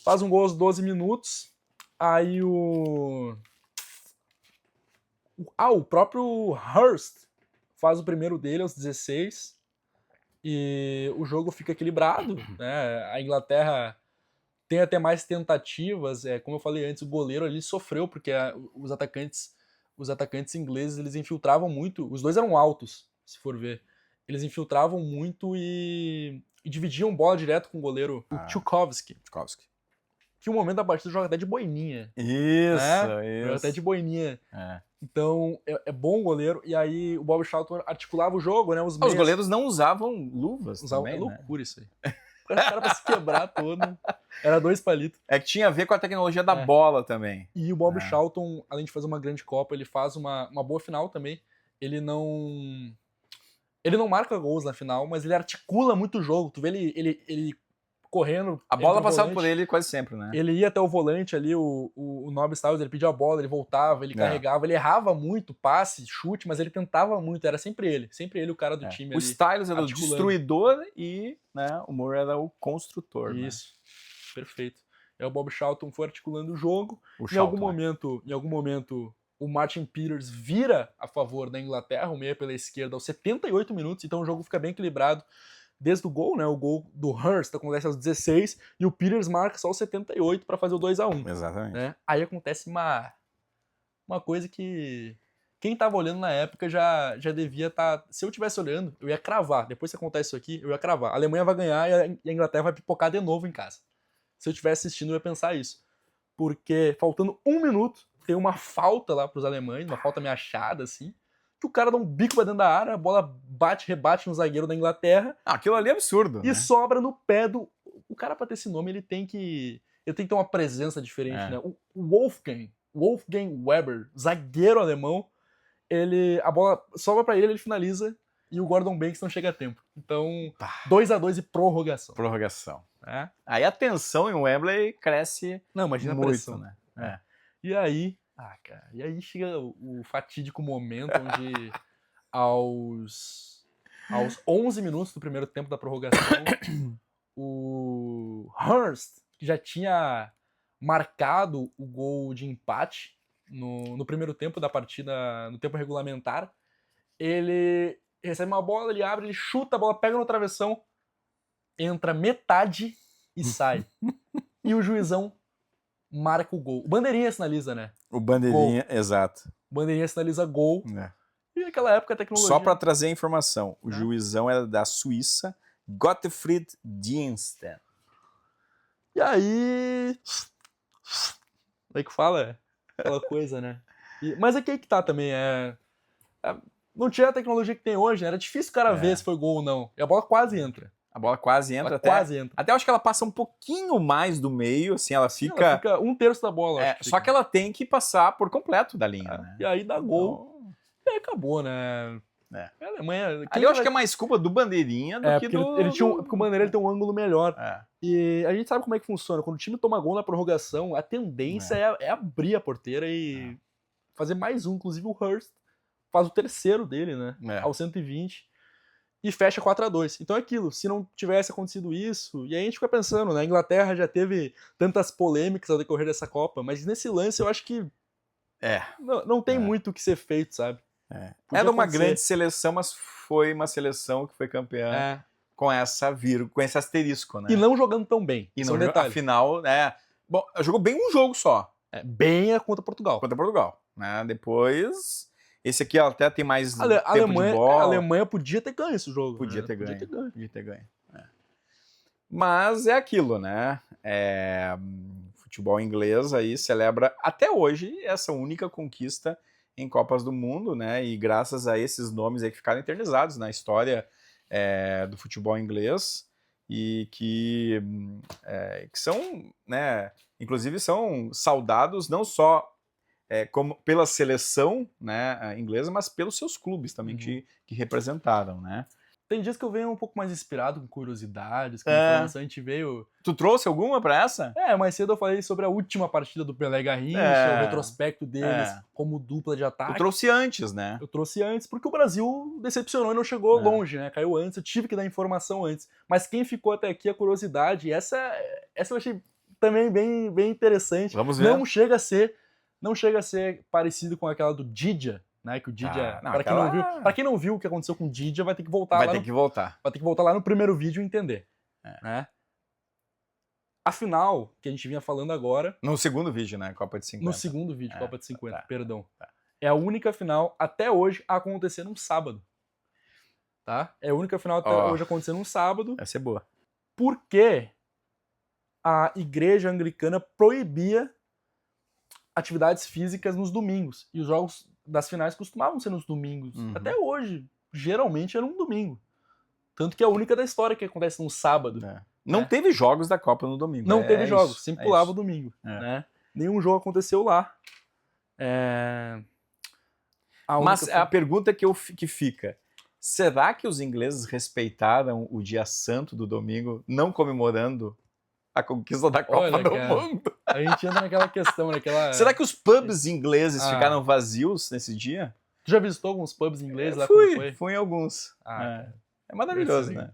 B: Faz um gol aos 12 minutos. Aí o próprio Hurst faz o primeiro dele aos 16. E o jogo fica equilibrado, né? A Inglaterra tem até mais tentativas. Como eu falei antes, o goleiro ali sofreu, porque os atacantes ingleses, eles infiltravam muito. Os dois eram altos, se for ver. Eles infiltravam muito e dividiam bola direto com o goleiro, o Tchaikovsky. Que no momento da partida joga até de boininha.
A: Isso.
B: Joga até de boininha. Então, é bom o goleiro. E aí, o Bob Charlton articulava o jogo, né? Os
A: goleiros não usavam luvas também,
B: É loucura isso aí. O cara pra se quebrar todo. Era 2 palitos.
A: É que tinha a ver com a tecnologia da bola também.
B: E o Bob Charlton, além de fazer uma grande Copa, ele faz uma boa final também. Ele não marca gols na final, mas ele articula muito o jogo. Tu vê ele correndo.
A: A bola passava por ele quase sempre, né?
B: Ele ia até o volante ali, o Nob Styles, ele pedia a bola, ele voltava, ele carregava, ele errava muito, passe, chute, mas ele tentava muito, era sempre ele o cara do time.
A: O Styles era o destruidor e, né, o Moore era o construtor.
B: Isso, né? Perfeito. E o Bob Charlton foi articulando o jogo. Em algum momento, o Martin Peters vira a favor da Inglaterra, o meia pela esquerda, aos 78 minutos, então o jogo fica bem equilibrado. Desde o gol, né? O gol do Hurst acontece aos 16 e o Peters marca só aos 78 para fazer o 2-1.
A: Exatamente.
B: Né? Aí acontece uma coisa que quem tava olhando na época já devia estar... Se eu estivesse olhando, eu ia cravar. Depois que acontece isso aqui, eu ia cravar. A Alemanha vai ganhar e a Inglaterra vai pipocar de novo em casa. Se eu estivesse assistindo, eu ia pensar isso. Porque faltando 1 minuto, tem uma falta lá pros alemães, uma falta meio achada, assim, que o cara dá um bico pra dentro da área, a bola rebate no zagueiro da Inglaterra.
A: Aquilo ali é absurdo.
B: E sobra no pé do... O cara, pra ter esse nome, ele tem que ter uma presença diferente, né? O Wolfgang Weber, zagueiro alemão, a bola sobra pra ele finaliza e o Gordon Banks não chega a tempo. Então, 2-2 e prorrogação. É.
A: Aí a tensão em Wembley cresce.
B: Não, imagina
A: muito,
B: a pressão.
A: Né?
B: E aí chega o fatídico momento onde aos 11 minutos do primeiro tempo da prorrogação, o Hurst, que já tinha marcado o gol de empate no primeiro tempo da partida, no tempo regulamentar, ele recebe uma bola, ele abre, ele chuta, a bola pega no travessão, entra metade e sai. E o juizão marca o gol. O bandeirinha sinaliza, né?
A: O bandeirinha, gol. Exato.
B: O bandeirinha sinaliza gol. E naquela época a tecnologia...
A: Só para trazer a informação, o juizão era da Suíça, Gottfried Diensten.
B: E aí... Daí que fala aquela coisa, né? Mas aqui é que tá também, não tinha a tecnologia que tem hoje, né? Era difícil o cara ver se foi gol ou não. E a bola quase entra.
A: A bola quase entra. Até acho que ela passa um pouquinho mais do meio, assim, ela fica
B: 1/3 da bola.
A: Só que ela tem que passar por completo da linha, né?
B: E aí dá gol. E aí acabou, né? A Alemanha...
A: Ali eu acho que é mais culpa do bandeirinha do que do...
B: Porque o bandeirinha tem um ângulo melhor. E a gente sabe como é que funciona. Quando o time toma gol na prorrogação, a tendência é abrir a porteira e fazer mais um. Inclusive o Hurst faz o terceiro dele, né? Aos 120 e fecha 4-2. Então é aquilo, se não tivesse acontecido isso, e aí a gente fica pensando, né? A Inglaterra já teve tantas polêmicas ao decorrer dessa Copa, mas nesse lance eu acho que não tem muito o que ser feito, sabe?
A: Era uma grande seleção, mas foi uma seleção que foi campeã com essa com esse asterisco, né?
B: E não jogando tão bem.
A: E não jogando, afinal, bom, jogou bem um jogo só.
B: Bem contra Portugal.
A: Contra Portugal, né? Depois, esse aqui até tem mais tempo de bola.
B: A Alemanha podia ter ganho esse jogo.
A: Podia ter ganho. Mas é aquilo, né? Futebol inglês aí celebra até hoje essa única conquista em Copas do Mundo, né? E graças a esses nomes aí que ficaram eternizados na história do futebol inglês e que são, né? Inclusive são saudados não só como pela seleção, né, inglesa, mas pelos seus clubes também que representaram, né?
B: Tem dias que eu venho um pouco mais inspirado, com curiosidades, com informação. A gente veio...
A: Tu trouxe alguma pra essa?
B: Mais cedo eu falei sobre a última partida do Pelé e Garrincha, o retrospecto deles como dupla de ataque.
A: Eu trouxe antes, né?
B: Eu trouxe antes, porque o Brasil decepcionou e não chegou longe, né? Caiu antes, eu tive que dar informação antes. Mas quem ficou até aqui, a curiosidade, essa eu achei também bem interessante.
A: Vamos ver.
B: Não chega a ser parecido com aquela do Didia, né? Que o Didia, para quem não viu o que aconteceu com o Didia, vai ter que voltar
A: Vai ter que voltar
B: lá no primeiro vídeo e entender, né? A final, que a gente vinha falando agora...
A: No segundo vídeo, né? Copa de 50.
B: No segundo vídeo, Copa de 50, perdão. É a única final, até hoje, a acontecer num sábado. Tá? É a única final até hoje a acontecer num sábado.
A: Essa é boa.
B: Porque a igreja anglicana proibia atividades físicas nos domingos. E os jogos das finais costumavam ser nos domingos. Até hoje, geralmente era um domingo. Tanto que é a única da história que acontece num sábado.
A: Não teve jogos da Copa no domingo.
B: Não teve jogos, sempre pulava o domingo. Né? Nenhum jogo aconteceu lá.
A: Mas a pergunta que fica, será que os ingleses respeitaram o dia santo do domingo, não comemorando a conquista da Copa do Mundo?
B: A gente entra naquela questão,
A: Será que os pubs ingleses ficaram vazios nesse dia?
B: Tu já visitou alguns pubs ingleses lá?
A: Fui em alguns. É maravilhoso, né?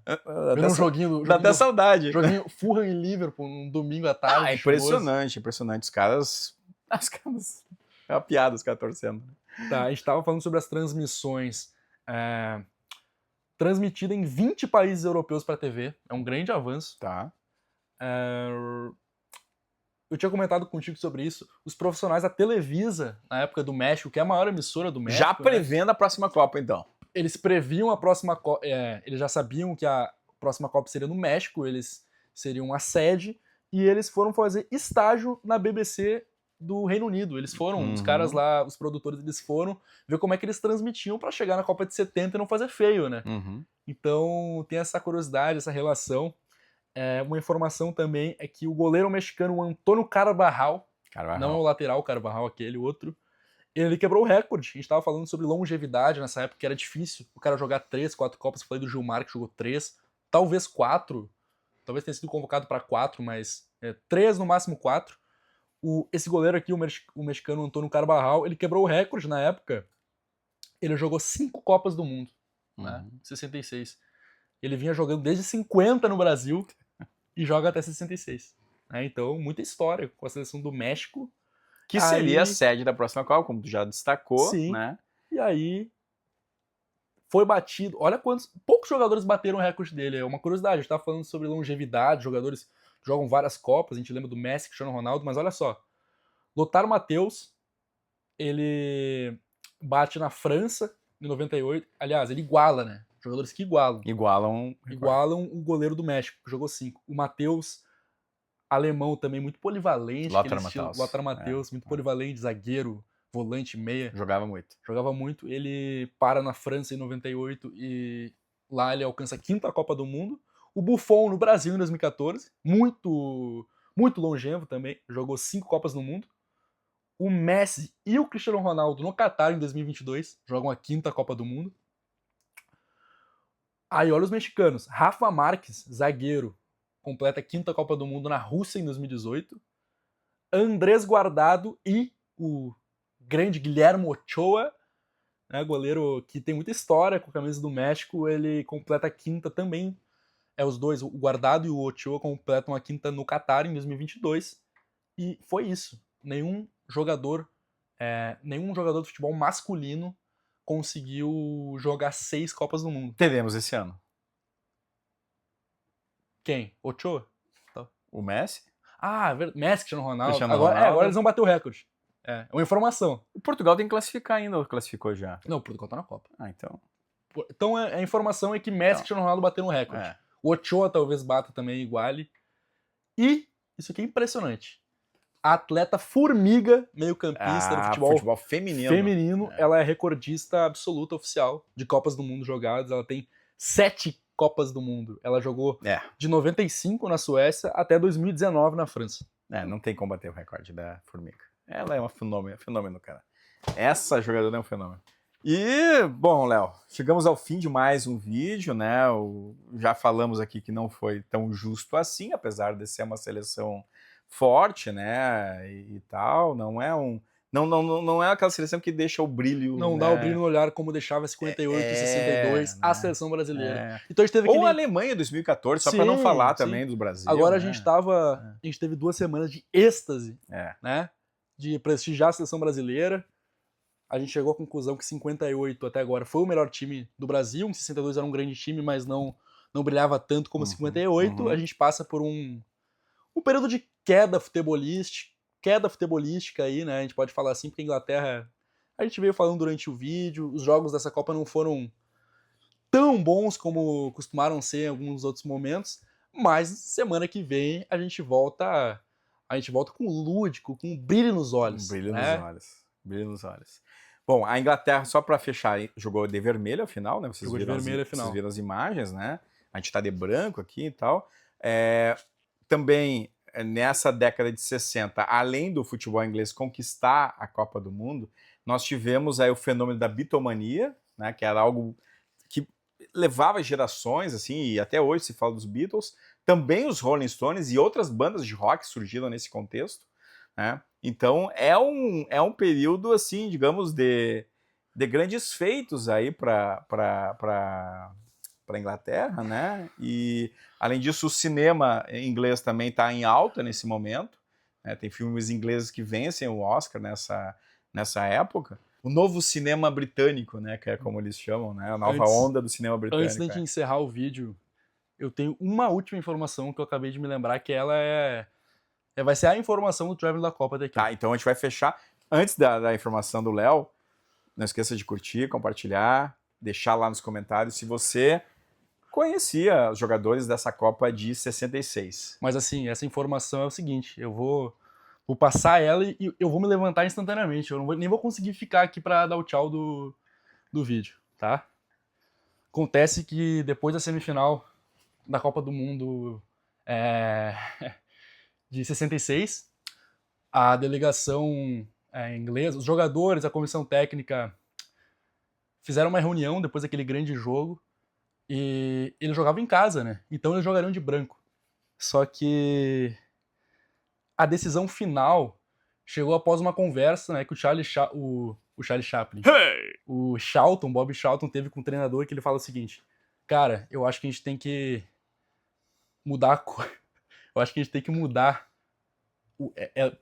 B: Vendo um joguinho...
A: Dá até saudade.
B: Joguinho Fulham e Liverpool, um domingo à tarde.
A: Impressionante. Os caras... É uma piada os caras torcendo.
B: Tá, a gente tava falando sobre as transmissões. Transmitida em 20 países europeus pra TV. É um grande avanço.
A: Tá.
B: Eu tinha comentado contigo sobre isso. Os profissionais da Televisa, na época do México, que é a maior emissora do México...
A: Já prevendo a próxima Copa, então.
B: Eles previam a próxima Copa... eles já sabiam que a próxima Copa seria no México, eles seriam a sede, e eles foram fazer estágio na BBC do Reino Unido. Eles foram, os caras lá, os produtores, eles foram ver como é que eles transmitiam pra chegar na Copa de 70 e não fazer feio, né? Então tem essa curiosidade, essa relação. Uma informação também é que o goleiro mexicano Antônio Carvajal, não é o lateral Carvajal, aquele outro, ele quebrou o recorde. A gente tava falando sobre longevidade nessa época, que era difícil o cara jogar 3, 4 Copas. Eu falei do Gilmar, que jogou 3, talvez 4, talvez tenha sido convocado para 4, mas 3, no máximo 4. Esse goleiro aqui, o mexicano Antônio Carvajal, ele quebrou o recorde na época. Ele jogou 5 Copas do Mundo, né? 66. Ele vinha jogando desde 50 no Brasil e joga até 66. Então, muita história com a seleção do México.
A: Que seria a sede da próxima Copa, como tu já destacou.
B: Sim.
A: Né?
B: E aí foi batido. Olha poucos jogadores bateram o recorde dele. É uma curiosidade. A gente tava falando sobre longevidade, jogadores que jogam várias Copas. A gente lembra do Messi, Cristiano Ronaldo, mas olha só. Lothar Matthäus, ele bate na França em 98. Aliás, ele iguala, né? Jogadores que igualam. Igualam o goleiro do México, que jogou 5. O Matthäus, alemão também, muito polivalente. Lothar Matthäus, muito polivalente, zagueiro, volante, meia.
A: Jogava muito.
B: Ele para na França em 98 e lá ele alcança a 5ª Copa do Mundo. O Buffon no Brasil em 2014, muito longevo também, jogou 5 Copas do Mundo. O Messi e o Cristiano Ronaldo no Catar em 2022, jogam a 5ª Copa do Mundo. Aí olha os mexicanos, Rafa Márquez, zagueiro, completa a 5ª Copa do Mundo na Rússia em 2018. Andrés Guardado e o grande Guillermo Ochoa, né, goleiro que tem muita história com a camisa do México, ele completa a quinta também. Os dois, o Guardado e o Ochoa, completam a quinta no Catar em 2022. E foi isso. Nenhum jogador de futebol masculino conseguiu jogar 6 Copas do Mundo.
A: Teremos esse ano.
B: Quem? Ochoa?
A: O Messi?
B: Messi, Cristiano Ronaldo.
A: Cristiano
B: Agora
A: Ronaldo.
B: eles vão bater o recorde. É uma informação.
A: O Portugal tem que classificar ainda, ou classificou já?
B: Não, o Portugal tá na Copa.
A: Então.
B: Então a informação é que Messi e Cristiano Ronaldo bateram o recorde. O Ochoa talvez bata também, iguale. E, isso aqui é impressionante, a atleta formiga, meio-campista do futebol feminino, ela é recordista absoluta oficial de Copas do Mundo jogadas. Ela tem 7 Copas do Mundo. Ela jogou de 95 na Suécia até 2019 na França.
A: Não tem como bater o recorde da formiga. Ela é um fenômeno, cara. Essa jogadora é um fenômeno. E, bom, Léo, chegamos ao fim de mais um vídeo, né? Já falamos aqui que não foi tão justo assim, apesar de ser uma seleção forte, né? E tal, não é aquela seleção que deixa o brilho.
B: Não, né? Dá o brilho no olhar como deixava 58 e 62 a seleção brasileira. Então a gente teve
A: Ou a Alemanha 2014, só para não falar também do Brasil.
B: Agora a gente teve 2 semanas de êxtase, né? De prestigiar a seleção brasileira. A gente chegou à conclusão que 58 até agora foi o melhor time do Brasil. Em 62 era um grande time, mas não brilhava tanto como 58. A gente passa por um período de queda futebolística aí, né? A gente pode falar assim, porque a Inglaterra, a gente veio falando durante o vídeo, os jogos dessa Copa não foram tão bons como costumaram ser em alguns outros momentos, mas semana que vem a gente volta com lúdico, com brilho nos olhos.
A: Brilho nos olhos. Bom, a Inglaterra, só para fechar, jogou de vermelho afinal, né? Vocês viram as imagens, né? A gente tá de branco aqui e tal. Também, nessa década de 60, além do futebol inglês conquistar a Copa do Mundo, nós tivemos aí o fenômeno da bitomania, né? Que era algo que levava gerações, assim, e até hoje se fala dos Beatles. Também os Rolling Stones e outras bandas de rock surgiram nesse contexto, né? Então é um período, assim, digamos, de grandes feitos aí para a Inglaterra, né? E além disso, o cinema inglês também está em alta nesse momento, né? Tem filmes ingleses que vencem o Oscar nessa época. O novo cinema britânico, né? Que é como eles chamam, né? A nova onda do cinema britânico.
B: Antes da gente encerrar o vídeo, eu tenho uma última informação que eu acabei de me lembrar, que ela vai ser a informação do Traveling da Copa daqui.
A: Tá, então a gente vai fechar. Antes da informação do Léo, não esqueça de curtir, compartilhar, deixar lá nos comentários se você conhecia os jogadores dessa Copa de 66.
B: Mas assim, essa informação é o seguinte, eu vou passar ela e eu vou me levantar instantaneamente. Eu nem vou conseguir ficar aqui para dar o tchau do vídeo, tá? Acontece que depois da semifinal da Copa do Mundo de 66, a delegação inglesa, os jogadores, a comissão técnica fizeram uma reunião depois daquele grande jogo e eles jogavam em casa, né? Então eles jogariam de branco. Só que a decisão final chegou após uma conversa, né, que o Bob Charlton teve com o treinador, que ele fala o seguinte: cara, eu acho que a gente tem que mudar a cor. Eu acho que a gente tem que mudar.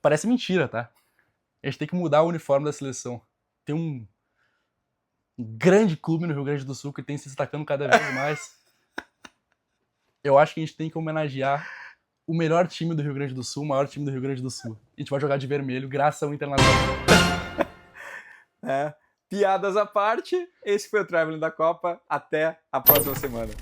B: Parece mentira, tá? A gente tem que mudar o uniforme da seleção. Tem um grande clube no Rio Grande do Sul que tem se destacando cada vez mais. Eu acho que a gente tem que homenagear o melhor time do Rio Grande do Sul, o maior time do Rio Grande do Sul. A gente vai jogar de vermelho, graças ao Internacional.
A: Piadas à parte, esse foi o Traveling da Copa. Até a próxima semana.